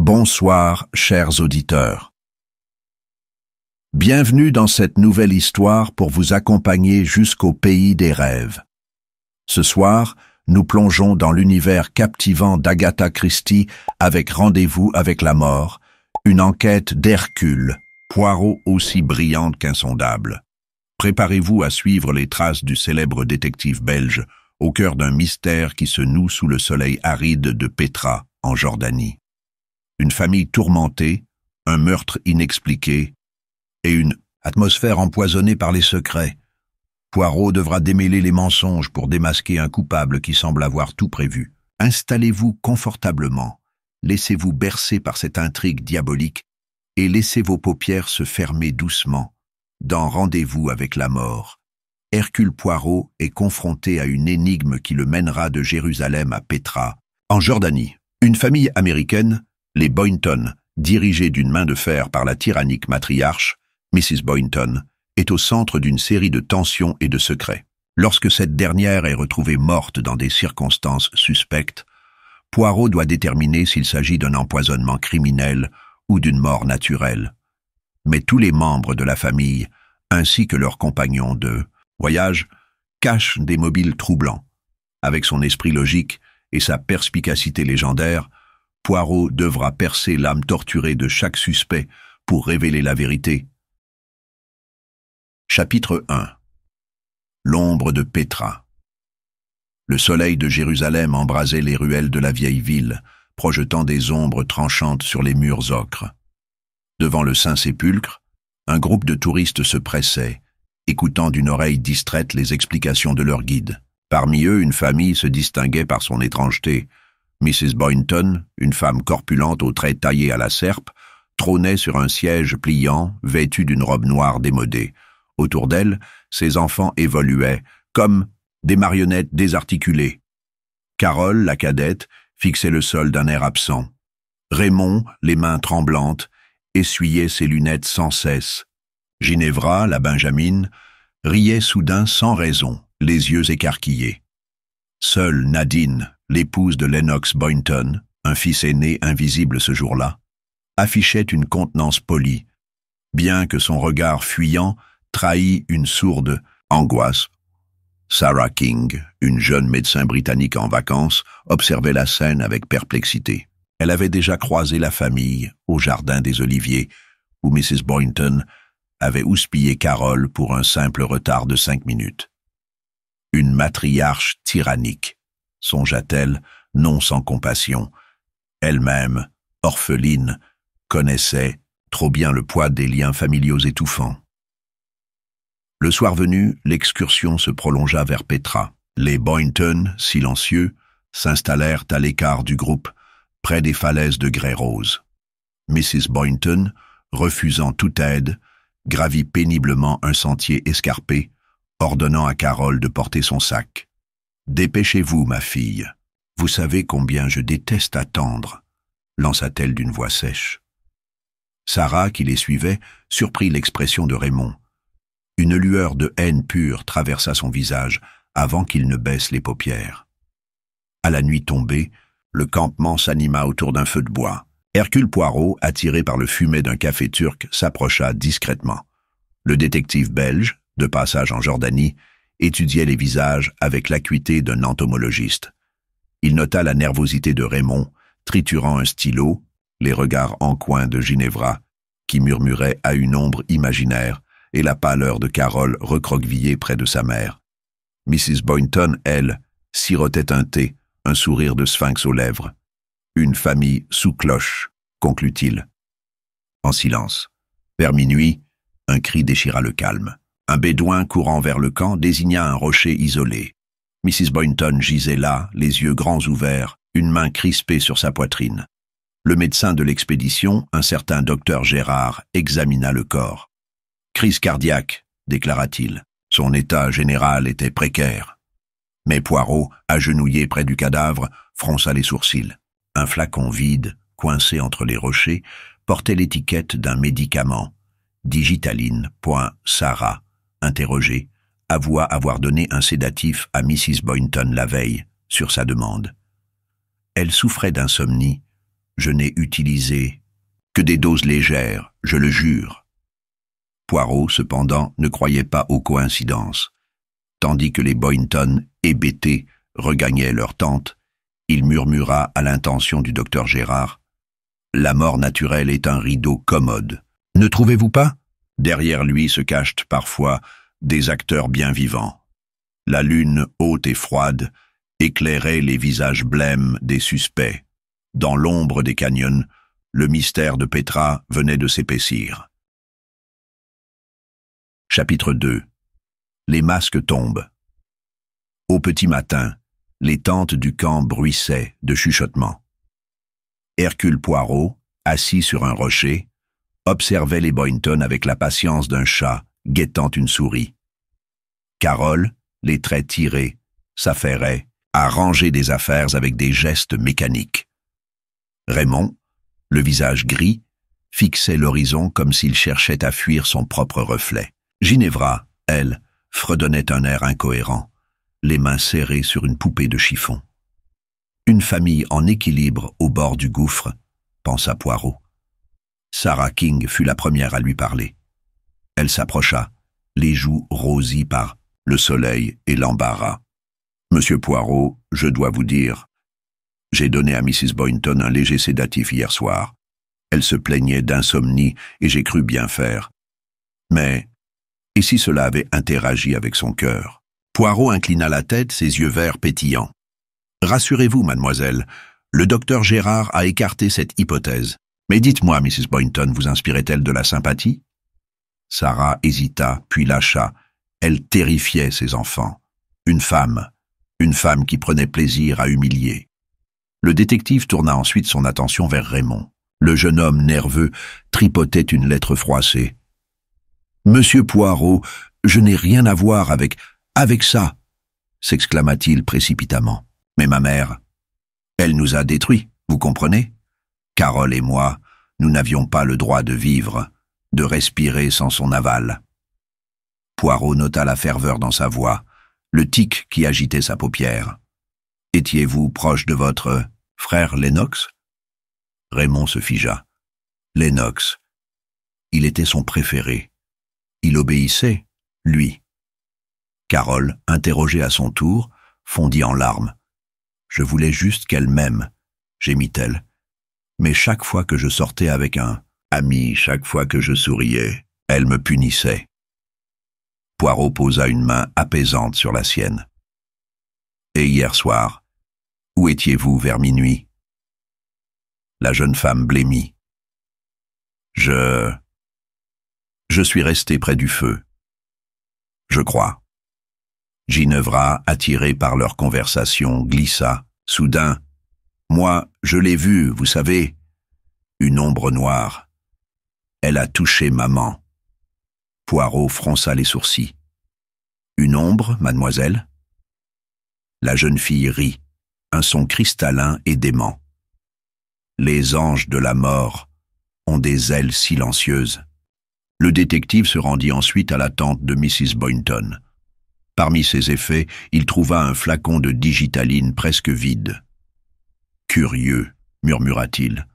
Bonsoir, chers auditeurs. Bienvenue dans cette nouvelle histoire pour vous accompagner jusqu'au pays des rêves. Ce soir, nous plongeons dans l'univers captivant d'Agatha Christie avec Rendez-vous avec la mort, une enquête d'Hercule, Poirot aussi brillante qu'insondable. Préparez-vous à suivre les traces du célèbre détective belge au cœur d'un mystère qui se noue sous le soleil aride de Petra, en Jordanie. Une famille tourmentée, un meurtre inexpliqué et une atmosphère empoisonnée par les secrets. Poirot devra démêler les mensonges pour démasquer un coupable qui semble avoir tout prévu. Installez-vous confortablement, laissez-vous bercer par cette intrigue diabolique et laissez vos paupières se fermer doucement. Dans Rendez-vous avec la mort, Hercule Poirot est confronté à une énigme qui le mènera de Jérusalem à Petra, en Jordanie. Une famille américaine, les Boynton, dirigée d'une main de fer par la tyrannique matriarche, Mrs. Boynton, est au centre d'une série de tensions et de secrets. Lorsque cette dernière est retrouvée morte dans des circonstances suspectes, Poirot doit déterminer s'il s'agit d'un empoisonnement criminel ou d'une mort naturelle. Mais tous les membres de la famille, ainsi que leurs compagnons de voyage, cachent des mobiles troublants. Avec son esprit logique et sa perspicacité légendaire, Poirot devra percer l'âme torturée de chaque suspect pour révéler la vérité. Chapitre 1. L'ombre de Petra. Le soleil de Jérusalem embrasait les ruelles de la vieille ville, projetant des ombres tranchantes sur les murs ocres. Devant le Saint-Sépulcre, un groupe de touristes se pressait, écoutant d'une oreille distraite les explications de leur guide. Parmi eux, une famille se distinguait par son étrangeté. Mrs. Boynton, une femme corpulente aux traits taillés à la serpe, trônait sur un siège pliant, vêtue d'une robe noire démodée. Autour d'elle, ses enfants évoluaient, comme des marionnettes désarticulées. Carole, la cadette, fixait le sol d'un air absent. Raymond, les mains tremblantes, essuyait ses lunettes sans cesse. Ginevra, la benjamine, riait soudain sans raison, les yeux écarquillés. Seule Nadine, l'épouse de Lennox Boynton, un fils aîné invisible ce jour-là, affichait une contenance polie, bien que son regard fuyant trahît une sourde angoisse. Sarah King, une jeune médecin britannique en vacances, observait la scène avec perplexité. Elle avait déjà croisé la famille au jardin des Oliviers, où Mrs. Boynton avait houspillé Carole pour un simple retard de 5 minutes. Une matriarche tyrannique, songea-t-elle, non sans compassion. Elle-même, orpheline, connaissait trop bien le poids des liens familiaux étouffants. Le soir venu, l'excursion se prolongea vers Petra. Les Boynton, silencieux, s'installèrent à l'écart du groupe, près des falaises de grès rose. Mrs. Boynton, refusant toute aide, gravit péniblement un sentier escarpé, ordonnant à Carole de porter son sac. « Dépêchez-vous, ma fille. Vous savez combien je déteste attendre, » lança-t-elle d'une voix sèche. Sarah, qui les suivait, surprit l'expression de Raymond. Une lueur de haine pure traversa son visage avant qu'il ne baisse les paupières. À la nuit tombée, le campement s'anima autour d'un feu de bois. Hercule Poirot, attiré par le fumet d'un café turc, s'approcha discrètement. Le détective belge, de passage en Jordanie, étudiait les visages avec l'acuité d'un entomologiste. Il nota la nervosité de Raymond, triturant un stylo, les regards en coin de Ginevra, qui murmurait à une ombre imaginaire, et la pâleur de Carole recroquevillée près de sa mère. Mrs. Boynton, elle, sirotait un thé, un sourire de sphinx aux lèvres. « Une famille sous cloche », conclut-il. En silence. Vers minuit, un cri déchira le calme. Un bédouin courant vers le camp désigna un rocher isolé. Mrs. Boynton gisait là, les yeux grands ouverts, une main crispée sur sa poitrine. Le médecin de l'expédition, un certain docteur Gérard, examina le corps. « Crise cardiaque », déclara-t-il. Son état général était précaire. Mais Poirot, agenouillé près du cadavre, fronça les sourcils. Un flacon vide, coincé entre les rochers, portait l'étiquette d'un médicament. Digitaline. Sarah, interrogée, avoua avoir donné un sédatif à Mrs. Boynton la veille, sur sa demande. Elle souffrait d'insomnie, Je n'ai utilisé que des doses légères, je le jure. Poirot, cependant, ne croyait pas aux coïncidences. Tandis que les Boynton, hébétés, regagnaient leur tente, il murmura à l'intention du docteur Gérard: « La mort naturelle est un rideau commode. Ne trouvez-vous pas? Derrière lui se cachent parfois des acteurs bien vivants. » La lune, haute et froide, éclairait les visages blêmes des suspects. Dans l'ombre des canyons, le mystère de Petra venait de s'épaissir. Chapitre 2. Les masques tombent. Au petit matin, les tentes du camp bruissaient de chuchotements. Hercule Poirot, assis sur un rocher, observait les Boynton avec la patience d'un chat guettant une souris. Carole, les traits tirés, s'affairait à ranger des affaires avec des gestes mécaniques. Raymond, le visage gris, fixait l'horizon comme s'il cherchait à fuir son propre reflet. Ginevra, elle, fredonnait un air incohérent, les mains serrées sur une poupée de chiffon. Une famille en équilibre au bord du gouffre, pensa Poirot. Sarah King fut la première à lui parler. Elle s'approcha, les joues rosies par le soleil et l'embarras. « Monsieur Poirot, je dois vous dire, j'ai donné à Mrs. Boynton un léger sédatif hier soir. Elle se plaignait d'insomnie et j'ai cru bien faire. Mais, et si cela avait interagi avec son cœur ?» Poirot inclina la tête, ses yeux verts pétillants. « Rassurez-vous, mademoiselle, le docteur Gérard a écarté cette hypothèse. Mais dites-moi, Mrs. Boynton, vous inspirait-elle de la sympathie ?» Sarah hésita, puis lâcha. Elle terrifiait ses enfants. Une femme qui prenait plaisir à humilier. Le détective tourna ensuite son attention vers Raymond. Le jeune homme nerveux tripotait une lettre froissée. « Monsieur Poirot, je n'ai rien à voir avec ça !» s'exclama-t-il précipitamment. « Mais ma mère, elle nous a détruits, vous comprenez? Carole et moi, nous n'avions pas le droit de vivre, de respirer sans son aval. » Poirot nota la ferveur dans sa voix, le tic qui agitait sa paupière. « Étiez-vous proche de votre frère Lennox ?» Raymond se figea. Lennox. Il était son préféré. Il obéissait, lui. Carole, interrogée à son tour, fondit en larmes. « Je voulais juste qu'elle m'aime, » gémit-elle. « Mais chaque fois que je sortais avec un ami, chaque fois que je souriais, elle me punissait. » Poirot posa une main apaisante sur la sienne. « Et hier soir, où étiez-vous vers minuit ?» La jeune femme blêmit. « Je suis resté près du feu. Je crois. » Ginevra, attirée par leur conversation, glissa. Soudain, « Moi, je l'ai vue, vous savez, une ombre noire. Elle a touché maman. » Poirot fronça les sourcils. « Une ombre, mademoiselle ?» La jeune fille rit, un son cristallin et dément. « Les anges de la mort ont des ailes silencieuses. » Le détective se rendit ensuite à la tente de Mrs. Boynton. Parmi ses effets, il trouva un flacon de digitaline presque vide. « Curieux, » murmura-t-il.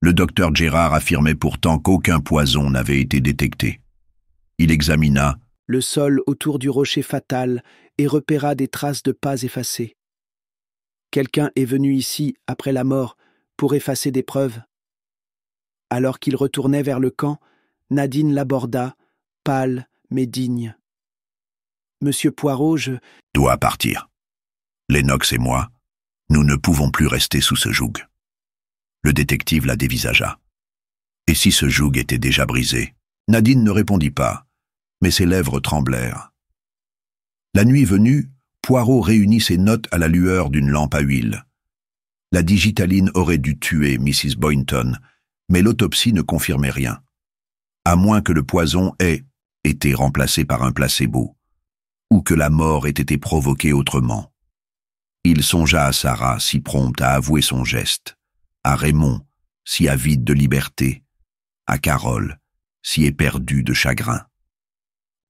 Le docteur Gérard affirmait pourtant qu'aucun poison n'avait été détecté. Il examina le sol autour du rocher fatal et repéra des traces de pas effacées. Quelqu'un est venu ici, après la mort, pour effacer des preuves. Alors qu'il retournait vers le camp, Nadine l'aborda, pâle mais digne. « Monsieur Poirot, je... » « Dois partir. Lennox et moi, nous ne pouvons plus rester sous ce joug. » Le détective la dévisagea. Et si ce joug était déjà brisé? Nadine ne répondit pas, mais ses lèvres tremblèrent. La nuit venue, Poirot réunit ses notes à la lueur d'une lampe à huile. La digitaline aurait dû tuer Mrs. Boynton, mais l'autopsie ne confirmait rien. À moins que le poison ait été remplacé par un placebo, ou que la mort ait été provoquée autrement. Il songea à Sarah, si prompte à avouer son geste, à Raymond, si avide de liberté, à Carole, si éperdue de chagrin,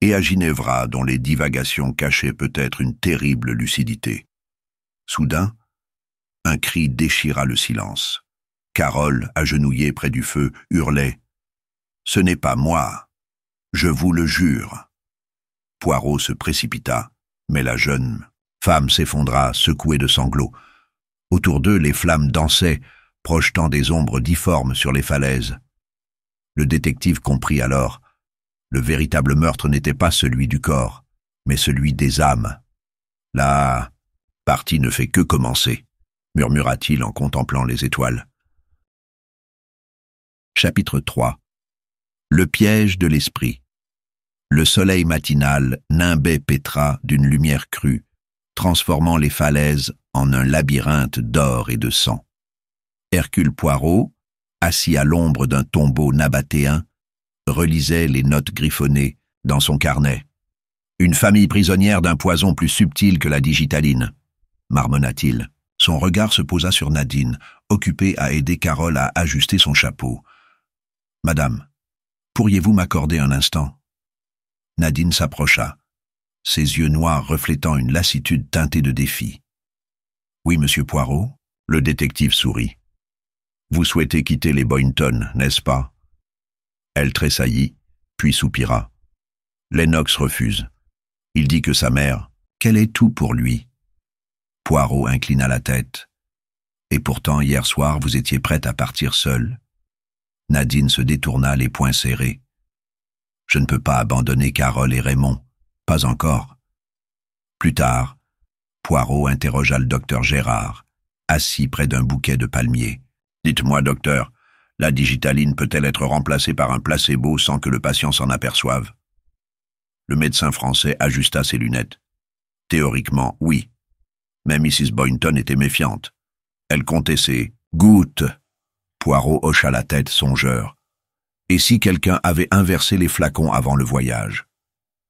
et à Ginevra, dont les divagations cachaient peut-être une terrible lucidité. Soudain, un cri déchira le silence. Carole, agenouillée près du feu, hurlait « Ce n'est pas moi, je vous le jure !» Poirot se précipita, mais la jeune femme s'effondra, secouée de sanglots. Autour d'eux, les flammes dansaient, projetant des ombres difformes sur les falaises. Le détective comprit alors. Le véritable meurtre n'était pas celui du corps, mais celui des âmes. La partie ne fait que commencer, murmura-t-il en contemplant les étoiles. Chapitre 3. Le piège de l'esprit. Le soleil matinal nimbait Petra d'une lumière crue, transformant les falaises en un labyrinthe d'or et de sang. Hercule Poirot, assis à l'ombre d'un tombeau nabatéen, relisait les notes griffonnées dans son carnet. « Une famille prisonnière d'un poison plus subtil que la digitaline », marmonna-t-il. Son regard se posa sur Nadine, occupée à aider Carole à ajuster son chapeau. « Madame, pourriez-vous m'accorder un instant ?» Nadine s'approcha, ses yeux noirs reflétant une lassitude teintée de défi. « Oui, monsieur Poirot ?» Le détective sourit. « Vous souhaitez quitter les Boynton, n'est-ce pas ?» Elle tressaillit, puis soupira. Lennox refuse. Il dit que sa mère, qu'elle est tout pour lui. Poirot inclina la tête. « Et pourtant, hier soir, vous étiez prête à partir seule. » Nadine se détourna, les poings serrés. « Je ne peux pas abandonner Carole et Raymond. Pas encore. » Plus tard, Poirot interrogea le docteur Gérard, assis près d'un bouquet de palmiers. « Dites-moi, docteur, la digitaline peut-elle être remplacée par un placebo sans que le patient s'en aperçoive ?» Le médecin français ajusta ses lunettes. « Théoriquement, oui. Mais Mrs. Boynton était méfiante. Elle comptait ses gouttes. » Poirot hocha la tête, songeur. Et si quelqu'un avait inversé les flacons avant le voyage?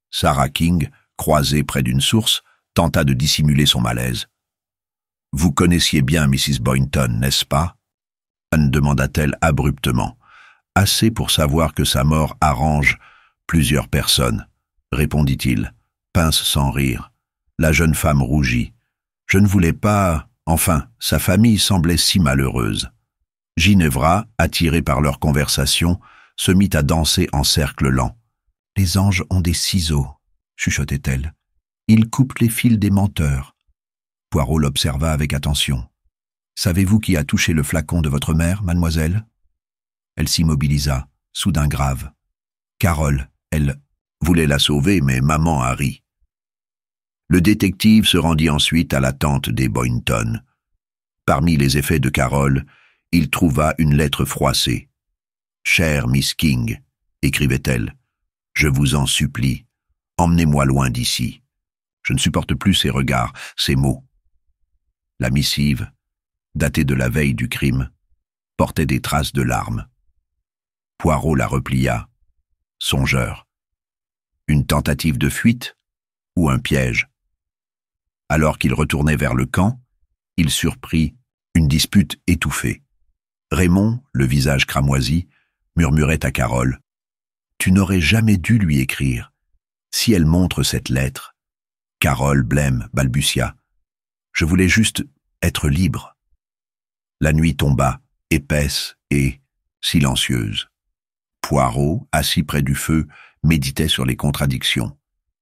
Sarah King, croisée près d'une source, tenta de dissimuler son malaise. « Vous connaissiez bien Mrs. Boynton, n'est-ce pas ?» Anne demanda-t-elle abruptement. « Assez pour savoir que sa mort arrange plusieurs personnes, » répondit-il, pince sans rire. La jeune femme rougit. « Je ne voulais pas... Enfin, sa famille semblait si malheureuse. » Ginevra, attirée par leur conversation, se mit à danser en cercle lent. « Les anges ont des ciseaux, » chuchotait-elle. « Ils coupent les fils des menteurs. » Poirot l'observa avec attention. « Savez-vous qui a touché le flacon de votre mère, mademoiselle ?» Elle s'immobilisa, soudain grave. « Carole, elle voulait la sauver, mais maman a ri. » Le détective se rendit ensuite à la tente des Boynton. Parmi les effets de Carole, il trouva une lettre froissée. « Chère Miss King, » écrivait-elle, « je vous en supplie, emmenez-moi loin d'ici. Je ne supporte plus ces regards, ces mots. » La missive, datée de la veille du crime, portait des traces de larmes. Poirot la replia, songeur. Une tentative de fuite ou un piège? Alors qu'il retournait vers le camp, il surprit une dispute étouffée. Raymond, le visage cramoisi, murmurait à Carole. « Tu n'aurais jamais dû lui écrire. Si elle montre cette lettre. » Carole, blême, balbutia. « Je voulais juste être libre. » La nuit tomba, épaisse et silencieuse. Poirot, assis près du feu, méditait sur les contradictions.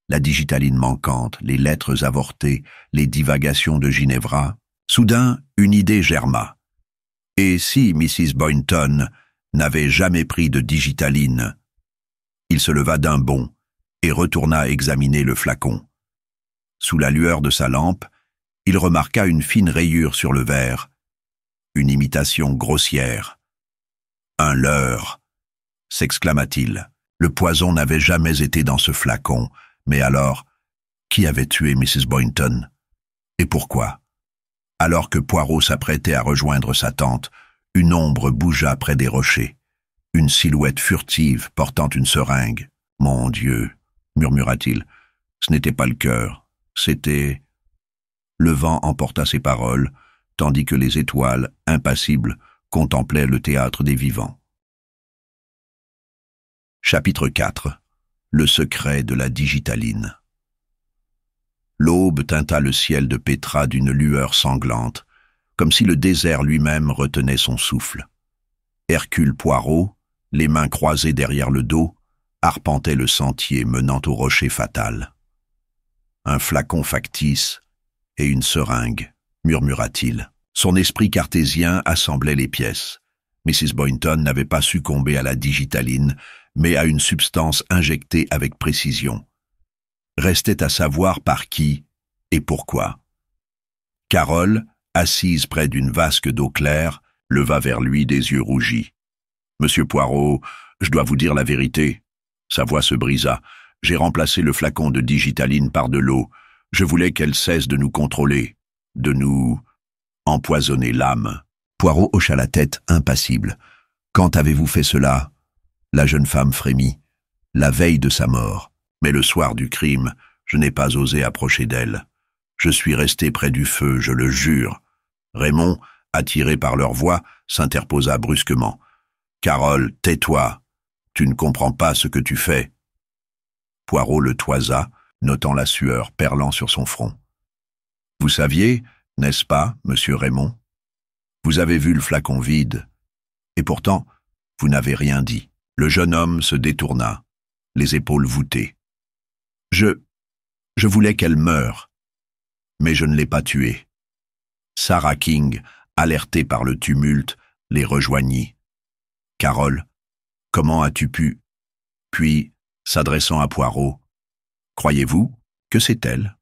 La digitaline manquante, les lettres avortées, les divagations de Ginevra. Soudain, une idée germa. Et si Mrs. Boynton n'avait jamais pris de digitaline? Il se leva d'un bond et retourna examiner le flacon. Sous la lueur de sa lampe, il remarqua une fine rayure sur le verre, une imitation grossière. « Un leurre !» s'exclama-t-il. Le poison n'avait jamais été dans ce flacon, mais alors, qui avait tué Mrs. Boynton? Et pourquoi? Alors que Poirot s'apprêtait à rejoindre sa tante, une ombre bougea près des rochers. Une silhouette furtive portant une seringue. « Mon Dieu !» murmura-t-il. Ce n'était pas le cœur, c'était... Le vent emporta ses paroles, tandis que les étoiles, impassibles, contemplaient le théâtre des vivants. Chapitre 4. Le secret de la digitaline. L'aube teinta le ciel de Petra d'une lueur sanglante, comme si le désert lui-même retenait son souffle. Hercule Poirot, les mains croisées derrière le dos, arpentait le sentier menant au rocher fatal. « Un flacon factice et une seringue », murmura-t-il. Son esprit cartésien assemblait les pièces. Mrs. Boynton n'avait pas succombé à la digitaline, mais à une substance injectée avec précision. Restait à savoir par qui et pourquoi. Carole, assise près d'une vasque d'eau claire, leva vers lui des yeux rougis. « Monsieur Poirot, je dois vous dire la vérité. » Sa voix se brisa. « J'ai remplacé le flacon de digitaline par de l'eau. Je voulais qu'elle cesse de nous contrôler, de nous empoisonner l'âme. » Poirot hocha la tête, impassible. « Quand avez-vous fait cela ?» La jeune femme frémit. « La veille de sa mort. Mais le soir du crime, je n'ai pas osé approcher d'elle. Je suis resté près du feu, je le jure. » Raymond, attiré par leur voix, s'interposa brusquement. « Carole, tais-toi. Tu ne comprends pas ce que tu fais. » Poirot le toisa, notant la sueur perlant sur son front. « Vous saviez, n'est-ce pas, monsieur Raymond? Vous avez vu le flacon vide, et pourtant, vous n'avez rien dit. » Le jeune homme se détourna, les épaules voûtées. « Je voulais qu'elle meure, mais je ne l'ai pas tuée. » Sarah King, alertée par le tumulte, les rejoignit. « Carole, comment as-tu pu ?» Puis, s'adressant à Poirot, « Croyez-vous que c'est elle ?»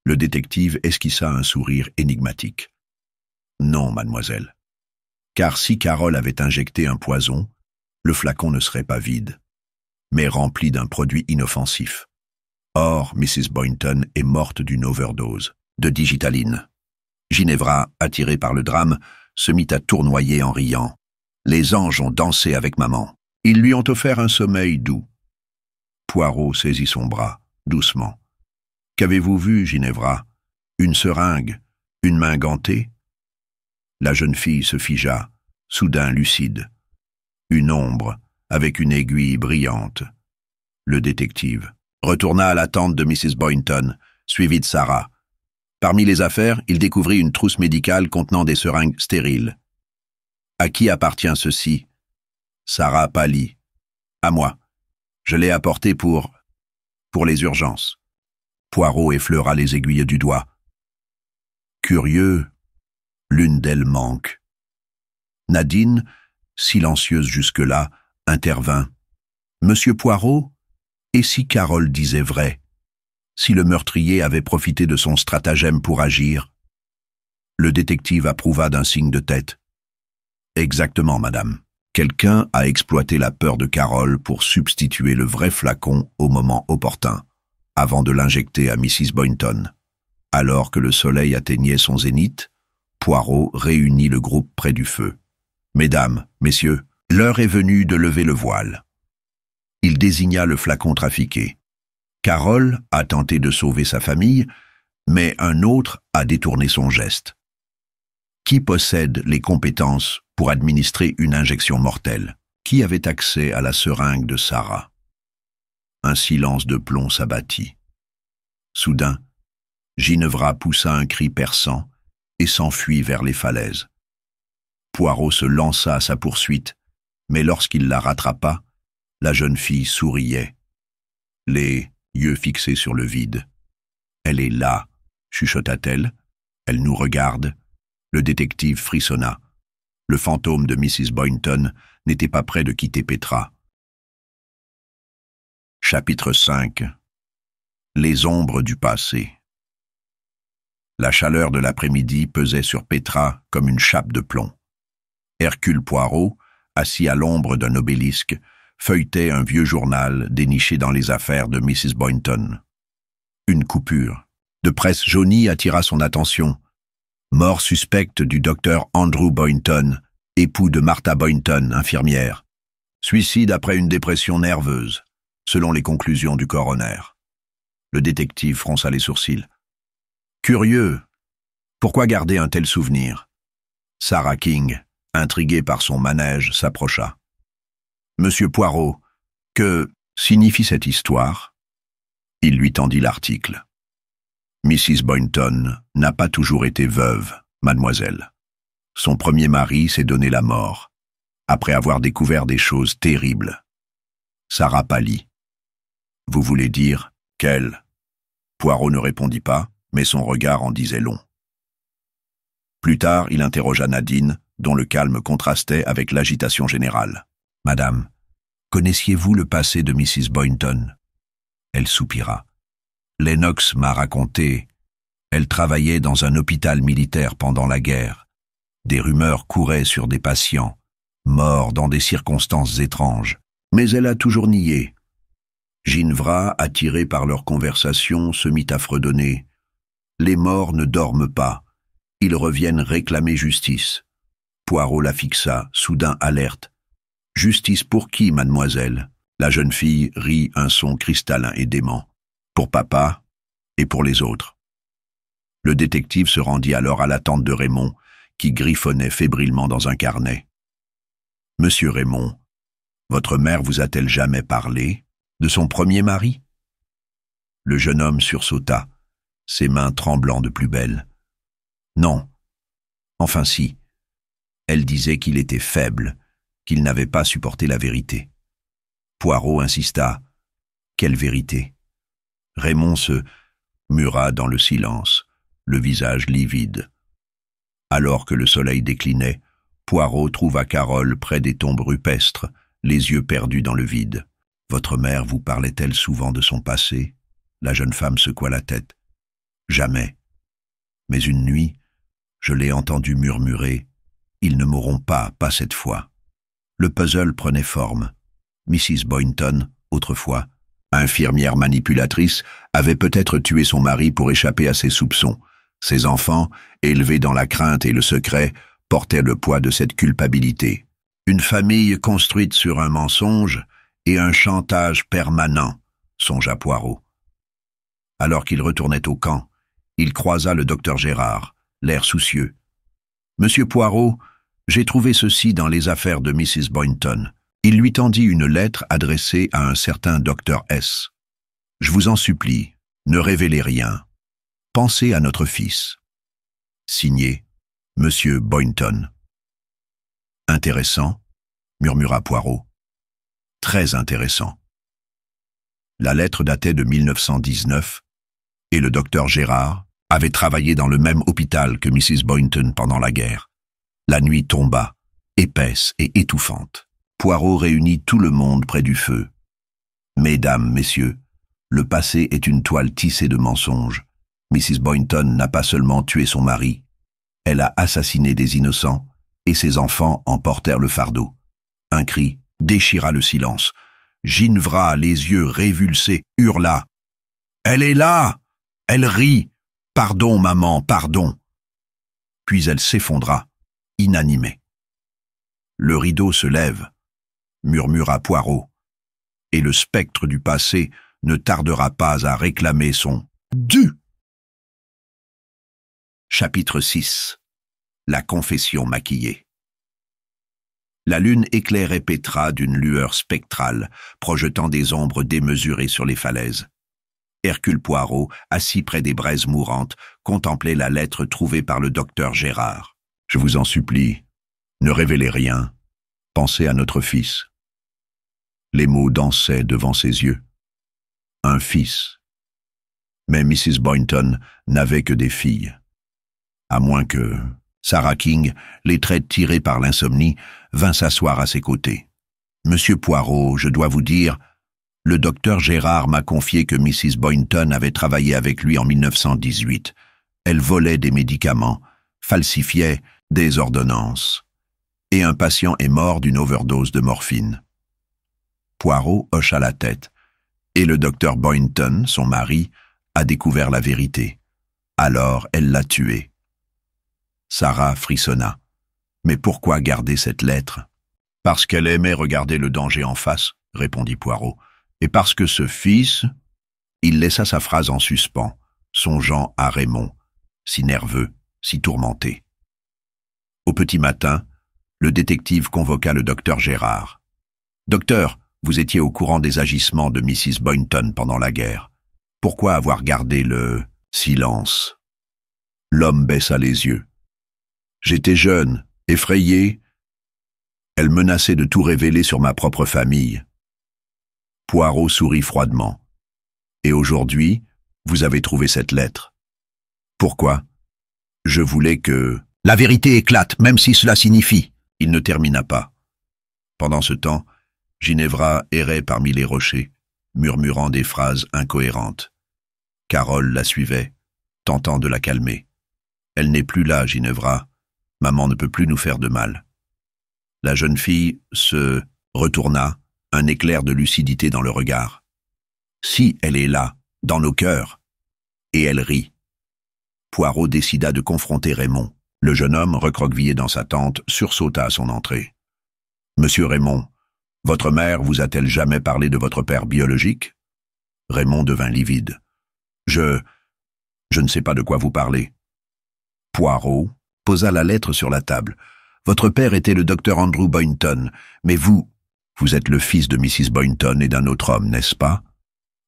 Le détective esquissa un sourire énigmatique. « Non, mademoiselle. Car si Carole avait injecté un poison, le flacon ne serait pas vide, mais rempli d'un produit inoffensif. Or, Mrs. Boynton est morte d'une overdose de digitaline. » Ginevra, attirée par le drame, se mit à tournoyer en riant. « Les anges ont dansé avec maman. Ils lui ont offert un sommeil doux. » Poirot saisit son bras, doucement. « Qu'avez-vous vu, Ginevra? Une seringue? Une main gantée ?» La jeune fille se figea, soudain lucide. Une ombre, avec une aiguille brillante. Le détective retourna à la tente de Mrs. Boynton, suivi de Sarah. Parmi les affaires, il découvrit une trousse médicale contenant des seringues stériles. « À qui appartient ceci ?» Sarah pâlit. « À moi. Je l'ai apporté pour les urgences. » Poirot effleura les aiguilles du doigt. « Curieux, l'une d'elles manque. » Nadine, silencieuse jusque-là, intervint. « Monsieur Poirot, et si Carole disait vrai? Si le meurtrier avait profité de son stratagème pour agir ?» Le détective approuva d'un signe de tête. « Exactement, madame. Quelqu'un a exploité la peur de Carole pour substituer le vrai flacon au moment opportun, avant de l'injecter à Mrs. Boynton. Alors que le soleil atteignait son zénith, Poirot réunit le groupe près du feu. « Mesdames, messieurs, l'heure est venue de lever le voile. » Il désigna le flacon trafiqué. Carole a tenté de sauver sa famille, mais un autre a détourné son geste. Qui possède les compétences pour administrer une injection mortelle? Qui avait accès à la seringue de Sarah? Un silence de plomb s'abattit. Soudain, Ginevra poussa un cri perçant et s'enfuit vers les falaises. Poirot se lança à sa poursuite, mais lorsqu'il la rattrapa, la jeune fille souriait, les yeux fixés sur le vide. « Elle est là », chuchota-t-elle. « Elle nous regarde. » Le détective frissonna. Le fantôme de Mrs. Boynton n'était pas près de quitter Petra. Chapitre 5. Les ombres du passé. La chaleur de l'après-midi pesait sur Petra comme une chape de plomb. Hercule Poirot, assis à l'ombre d'un obélisque, feuilletait un vieux journal déniché dans les affaires de Mrs. Boynton. Une coupure de presse jaunie attira son attention. Mort suspecte du docteur Andrew Boynton, époux de Martha Boynton, infirmière. Suicide après une dépression nerveuse, selon les conclusions du coroner. Le détective fronça les sourcils. Curieux. Pourquoi garder un tel souvenir? Sarah King, intriguée par son manège, s'approcha. Monsieur Poirot, que signifie cette histoire? Il lui tendit l'article. Mrs. Boynton n'a pas toujours été veuve, mademoiselle. Son premier mari s'est donné la mort. après avoir découvert des choses terribles. Sarah pâlit. « Vous voulez dire qu'elle ?» Poirot ne répondit pas, mais son regard en disait long. Plus tard, il interrogea Nadine, dont le calme contrastait avec l'agitation générale. « Madame, connaissiez-vous le passé de Mrs. Boynton ?» Elle soupira. « Lennox m'a raconté. Elle travaillait dans un hôpital militaire pendant la guerre. Des rumeurs couraient sur des patients, morts dans des circonstances étranges. Mais elle a toujours nié. » Ginevra, attiré par leur conversation, se mit à fredonner. « Les morts ne dorment pas. Ils reviennent réclamer justice. » Poirot la fixa, soudain alerte. « Justice pour qui, mademoiselle ?» La jeune fille rit un son cristallin et dément. « Pour papa et pour les autres. » Le détective se rendit alors à la tante de Raymond, qui griffonnait fébrilement dans un carnet. « Monsieur Raymond, votre mère vous a-t-elle jamais parlé de son premier mari ?» Le jeune homme sursauta, ses mains tremblant de plus belle. « Non. Enfin si. Elle disait qu'il était faible, qu'il n'avait pas supporté la vérité. » Poirot insista. « Quelle vérité ?» Raymond se mura dans le silence, le visage livide. Alors que le soleil déclinait, Poirot trouva Carole près des tombes rupestres, les yeux perdus dans le vide. « Votre mère vous parlait-elle souvent de son passé ?» La jeune femme secoua la tête. « Jamais. Mais une nuit, je l'ai entendu murmurer « Ils ne mourront pas cette fois. » Le puzzle prenait forme. Mrs. Boynton, autrefois, infirmière manipulatrice, avait peut-être tué son mari pour échapper à ses soupçons. Ses enfants, élevés dans la crainte et le secret, portaient le poids de cette culpabilité. Une famille construite sur un mensonge et un chantage permanent, songea Poirot. Alors qu'il retournait au camp, il croisa le docteur Gérard, l'air soucieux. « Monsieur Poirot, j'ai trouvé ceci dans les affaires de Mrs. Boynton. » Il lui tendit une lettre adressée à un certain docteur S. « Je vous en supplie, ne révélez rien. Pensez à notre fils. » Signé, Monsieur Boynton. « Intéressant, » murmura Poirot. « Très intéressant. » La lettre datait de 1919, et le docteur Gérard avait travaillé dans le même hôpital que Mrs. Boynton pendant la guerre. La nuit tomba, épaisse et étouffante. Poirot réunit tout le monde près du feu. « Mesdames, messieurs, le passé est une toile tissée de mensonges. Mrs. Boynton n'a pas seulement tué son mari, elle a assassiné des innocents, et ses enfants en portèrent le fardeau. » Un cri déchira le silence. Ginevra, les yeux révulsés, hurla. « Elle est là! Elle rit! Pardon, maman, pardon !» Puis elle s'effondra, inanimée. « Le rideau se lève, » murmura Poirot, « et le spectre du passé ne tardera pas à réclamer son dû. » Chapitre 6. La confession maquillée. La lune éclairait Petra d'une lueur spectrale, projetant des ombres démesurées sur les falaises. Hercule Poirot, assis près des braises mourantes, contemplait la lettre trouvée par le docteur Gérard. « Je vous en supplie, ne révélez rien. Pensez à notre fils. » Les mots dansaient devant ses yeux. Un fils. Mais Mrs. Boynton n'avait que des filles. À moins que Sarah King, les traits tirés par l'insomnie, vint s'asseoir à ses côtés. « Monsieur Poirot, je dois vous dire, le docteur Gérard m'a confié que Mrs. Boynton avait travaillé avec lui en 1918. Elle volait des médicaments, falsifiait des ordonnances. Et un patient est mort d'une overdose de morphine. » Poirot hocha la tête, et le docteur Boynton, son mari, a découvert la vérité. Alors elle l'a tué. Sarah frissonna. Mais pourquoi garder cette lettre? Parce qu'elle aimait regarder le danger en face, répondit Poirot. Et parce que ce fils... Il laissa sa phrase en suspens, songeant à Raymond, si nerveux, si tourmenté. Au petit matin, le détective convoqua le docteur Gérard. « Docteur, vous étiez au courant des agissements de Mrs. Boynton pendant la guerre. Pourquoi avoir gardé le silence ?» L'homme baissa les yeux. « J'étais jeune, effrayé, Elle menaçait de tout révéler sur ma propre famille. Poirot sourit froidement. Et aujourd'hui, vous avez trouvé cette lettre. Pourquoi? Je voulais que... La vérité éclate, même si cela signifie... Il ne termina pas. Pendant ce temps, Ginevra errait parmi les rochers, murmurant des phrases incohérentes. Carole la suivait, tentant de la calmer. Elle n'est plus là, Ginevra. Maman ne peut plus nous faire de mal. La jeune fille se retourna, un éclair de lucidité dans le regard. Si elle est là, dans nos cœurs. Et elle rit. Poirot décida de confronter Raymond. Le jeune homme, recroquevillé dans sa tente, sursauta à son entrée. « Monsieur Raymond, votre mère vous a-t-elle jamais parlé de votre père biologique ?» Raymond devint livide. « Je ne sais pas de quoi vous parlez. » Poirot posa la lettre sur la table. « Votre père était le docteur Andrew Boynton, mais vous êtes le fils de Mrs. Boynton et d'un autre homme, n'est-ce pas ?»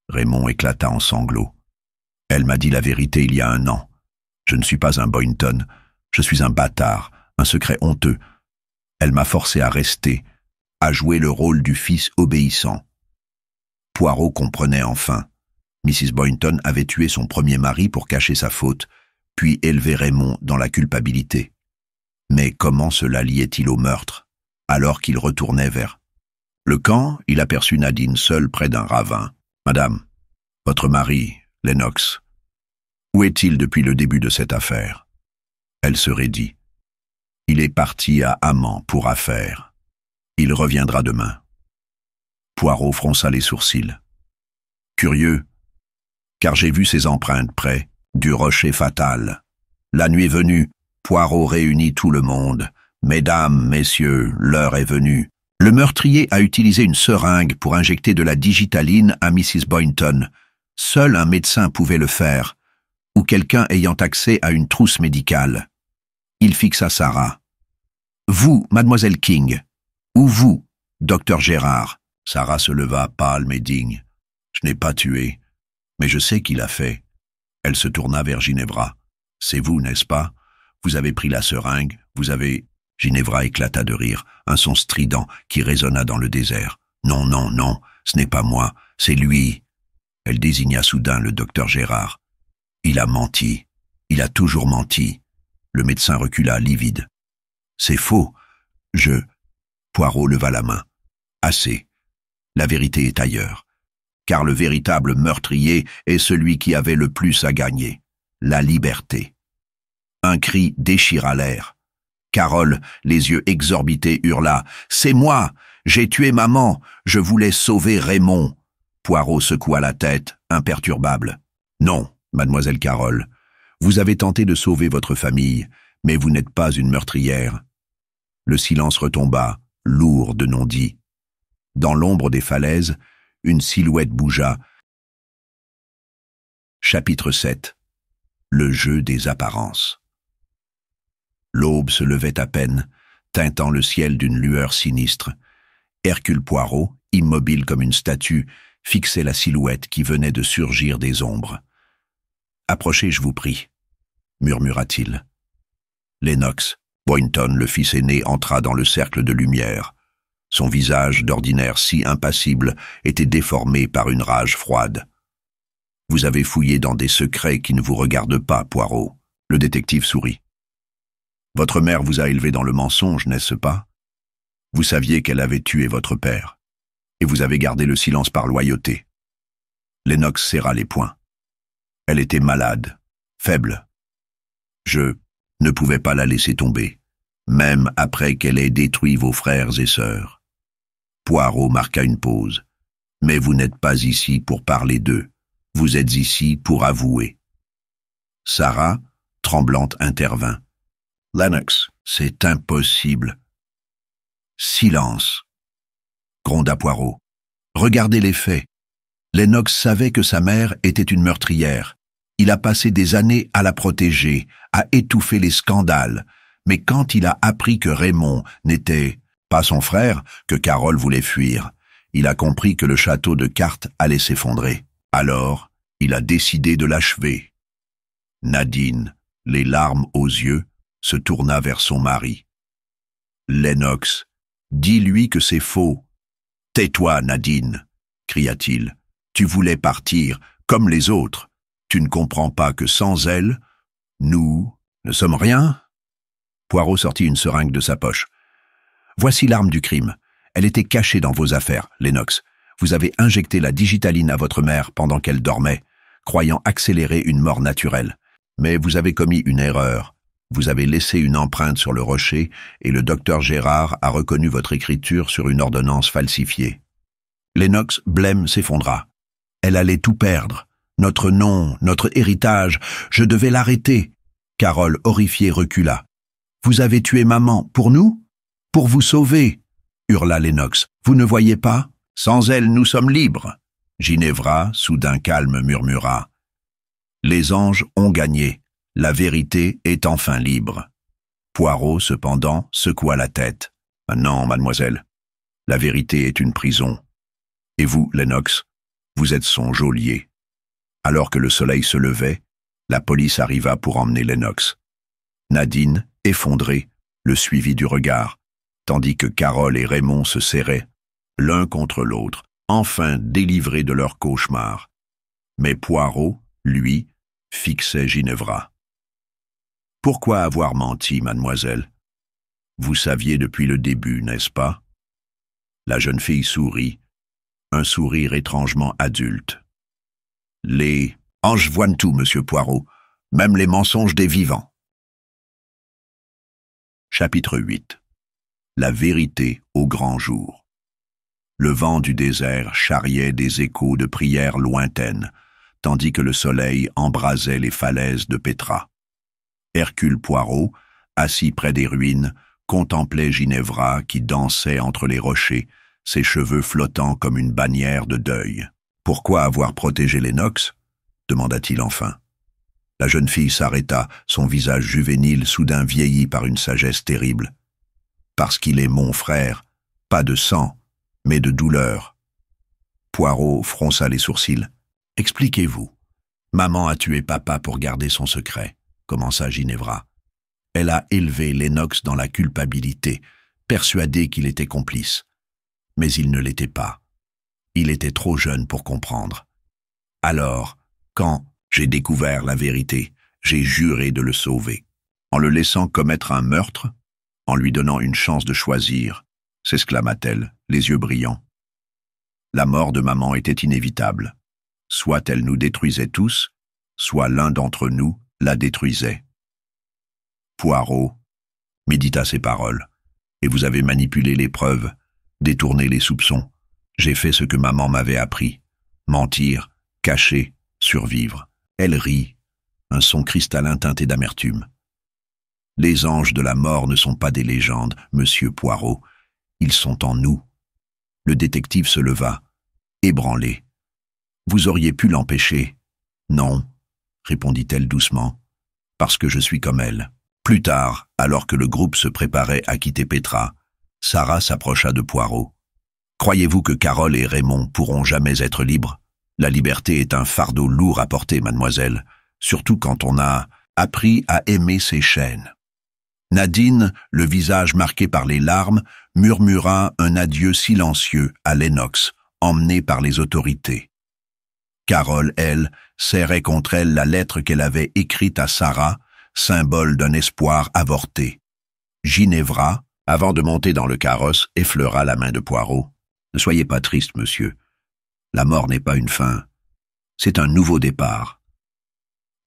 Raymond éclata en sanglots. « Elle m'a dit la vérité il y a 1 an. Je ne suis pas un Boynton. Je suis un bâtard, un secret honteux. Elle m'a forcé à rester, à jouer le rôle du fils obéissant. » Poirot comprenait enfin. Mrs. Boynton avait tué son premier mari pour cacher sa faute, puis élevé Raymond dans la culpabilité. Mais comment cela liait-il au meurtre, alors qu'il retournait vers le camp? Il aperçut Nadine seule près d'un ravin. « Madame, votre mari, Lennox, où est-il depuis le début de cette affaire ?» Elle se raidit. « Il est parti à Amman pour affaires. Il reviendra demain. » Poirot fronça les sourcils. « Curieux, car j'ai vu ces empreintes près du rocher fatal. La nuit venue, Poirot réunit tout le monde. « Mesdames, messieurs, l'heure est venue. Le meurtrier a utilisé une seringue pour injecter de la digitaline à Mrs. Boynton. Seul un médecin pouvait le faire, ou quelqu'un ayant accès à une trousse médicale. Il fixa Sarah. « Vous, mademoiselle King, ou vous, docteur Gérard ?» Sarah se leva, pâle mais digne. « Je n'ai pas tué, mais je sais qui l'a fait. » Elle se tourna vers Ginevra. « C'est vous, n'est-ce pas? Vous avez pris la seringue, vous avez... » Ginevra éclata de rire, un son strident qui résonna dans le désert. « Non, non, non, ce n'est pas moi, c'est lui. » Elle désigna soudain le docteur Gérard. « Il a menti, il a toujours menti. » Le médecin recula, livide. « C'est faux, je... » Poirot leva la main. « Assez. La vérité est ailleurs. Car le véritable meurtrier est celui qui avait le plus à gagner. La liberté. » Un cri déchira l'air. Carole, les yeux exorbités, hurla. « C'est moi! J'ai tué maman! Je voulais sauver Raymond! » Poirot secoua la tête, imperturbable. « Non, mademoiselle Carole. Vous avez tenté de sauver votre famille, mais vous n'êtes pas une meurtrière. » Le silence retomba, lourd de non-dits. Dans l'ombre des falaises, une silhouette bougea. Chapitre 7. Le jeu des apparences. L'aube se levait à peine, teintant le ciel d'une lueur sinistre. Hercule Poirot, immobile comme une statue, fixait la silhouette qui venait de surgir des ombres. « Approchez, je vous prie, » murmura-t-il. Lennox, Boynton, le fils aîné, entra dans le cercle de lumière. Son visage, d'ordinaire si impassible, était déformé par une rage froide. « Vous avez fouillé dans des secrets qui ne vous regardent pas, Poirot. » Le détective sourit. « Votre mère vous a élevé dans le mensonge, n'est-ce pas? Vous saviez qu'elle avait tué votre père, et vous avez gardé le silence par loyauté. » Lennox serra les poings. Elle était malade, faible. Je ne pouvais pas la laisser tomber, même après qu'elle ait détruit vos frères et sœurs. Poirot marqua une pause. « Mais vous n'êtes pas ici pour parler d'eux. Vous êtes ici pour avouer. » Sarah, tremblante, intervint. « Lennox, c'est impossible. » « Silence !» gronda Poirot. « Regardez les faits. Lennox savait que sa mère était une meurtrière. Il a passé des années à la protéger, à étouffer les scandales. Mais quand il a appris que Raymond n'était pas son frère, que Carole voulait fuir, il a compris que le château de cartes allait s'effondrer. Alors, il a décidé de l'achever. » Nadine, les larmes aux yeux, se tourna vers son mari. « Lennox, Dis-lui que c'est faux. Tais-toi, Nadine, cria-t-il. Tu voulais partir, comme les autres. Tu ne comprends pas que sans elle, nous ne sommes rien? Poirot sortit une seringue de sa poche. Voici l'arme du crime. Elle était cachée dans vos affaires, Lennox. Vous avez injecté la digitaline à votre mère pendant qu'elle dormait, croyant accélérer une mort naturelle. Mais vous avez commis une erreur. Vous avez laissé une empreinte sur le rocher et le docteur Gérard a reconnu votre écriture sur une ordonnance falsifiée. Lennox blême s'effondra. Elle allait tout perdre. Notre nom, notre héritage, je devais l'arrêter. Carole, horrifiée, recula. Vous avez tué maman, pour nous? Pour vous sauver, hurla Lennox. Vous ne voyez pas? Sans elle, nous sommes libres. Ginevra, soudain calme, murmura. Les anges ont gagné. La vérité est enfin libre. Poirot, cependant, secoua la tête. Non, mademoiselle. La vérité est une prison. Et vous, Lennox, vous êtes son geôlier. Alors que le soleil se levait, la police arriva pour emmener Lennox. Nadine, effondrée, le suivit du regard, tandis que Carole et Raymond se serraient, l'un contre l'autre, enfin délivrés de leur cauchemar. Mais Poirot, lui, fixait Ginevra. « Pourquoi avoir menti, mademoiselle? Vous saviez depuis le début, n'est-ce pas ?» La jeune fille sourit, un sourire étrangement adulte. « Les anges voient tout, monsieur Poirot, même les mensonges des vivants. » Chapitre 8. La vérité au grand jour. Le vent du désert charriait des échos de prières lointaines, tandis que le soleil embrasait les falaises de Pétra. Hercule Poirot, assis près des ruines, contemplait Ginevra qui dansait entre les rochers, ses cheveux flottant comme une bannière de deuil. « Pourquoi avoir protégé Lennox ?» demanda-t-il enfin. La jeune fille s'arrêta, son visage juvénile soudain vieilli par une sagesse terrible. « Parce qu'il est mon frère, pas de sang, mais de douleur. » Poirot fronça les sourcils. « Expliquez-vous. Maman a tué papa pour garder son secret, » commença Ginevra. Elle a élevé Lennox dans la culpabilité, persuadée qu'il était complice. Mais il ne l'était pas. Il était trop jeune pour comprendre. Alors, quand j'ai découvert la vérité, j'ai juré de le sauver. En le laissant commettre un meurtre, en lui donnant une chance de choisir, s'exclama-t-elle, les yeux brillants. La mort de maman était inévitable. Soit elle nous détruisait tous, soit l'un d'entre nous la détruisait. Poirot médita ces paroles. Et vous avez manipulé les preuves, détourné les soupçons. J'ai fait ce que maman m'avait appris. Mentir, cacher, survivre. Elle rit, un son cristallin teinté d'amertume. Les anges de la mort ne sont pas des légendes, monsieur Poirot. Ils sont en nous. Le détective se leva, ébranlé. Vous auriez pu l'empêcher. Non, répondit-elle doucement, parce que je suis comme elle. Plus tard, alors que le groupe se préparait à quitter Pétra, Sarah s'approcha de Poirot. Croyez-vous que Carole et Raymond pourront jamais être libres? La liberté est un fardeau lourd à porter, mademoiselle, surtout quand on a appris à aimer ses chaînes. Nadine, le visage marqué par les larmes, murmura un adieu silencieux à Lennox, emmenée par les autorités. Carole, elle, serrait contre elle la lettre qu'elle avait écrite à Sarah, symbole d'un espoir avorté. Ginevra, avant de monter dans le carrosse, effleura la main de Poirot. « Ne soyez pas triste, monsieur. La mort n'est pas une fin. C'est un nouveau départ. »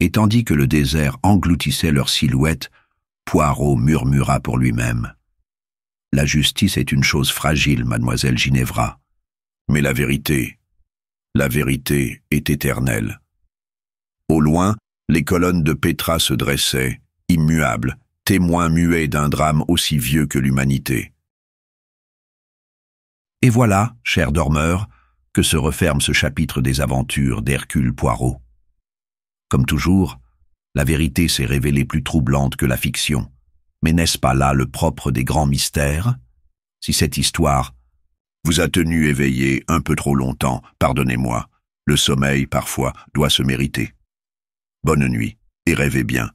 Et tandis que le désert engloutissait leurs silhouettes, Poirot murmura pour lui-même. « La justice est une chose fragile, mademoiselle Ginevra. Mais la vérité est éternelle. » Au loin, les colonnes de Pétra se dressaient, immuables, témoins muets d'un drame aussi vieux que l'humanité. Et voilà, chers dormeurs, que se referme ce chapitre des aventures d'Hercule Poirot. Comme toujours, la vérité s'est révélée plus troublante que la fiction. Mais n'est-ce pas là le propre des grands mystères? Si cette histoire vous a tenu éveillé un peu trop longtemps, pardonnez-moi. Le sommeil, parfois, doit se mériter. Bonne nuit, et rêvez bien.